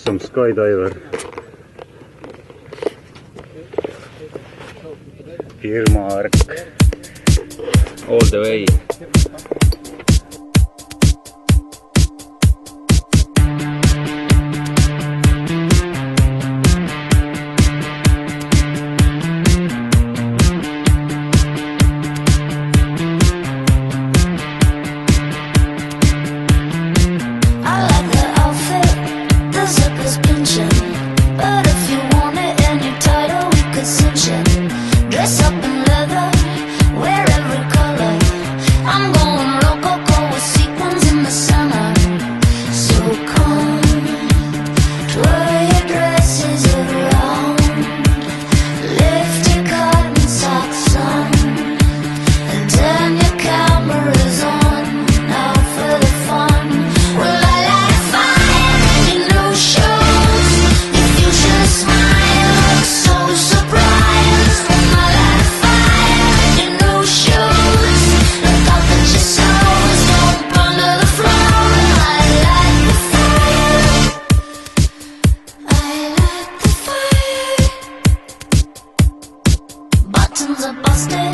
some skydiver. Earmark all the way. Dress up in leather, wear every color. I'm going rococo with sequins in the summer. So come, twirl your dresses around, lift your cotton socks on, and turn your cameras on. Now for the fun. Well, I light a fire in your new shoes. Your future smile looks so surprised. Buttons are busted.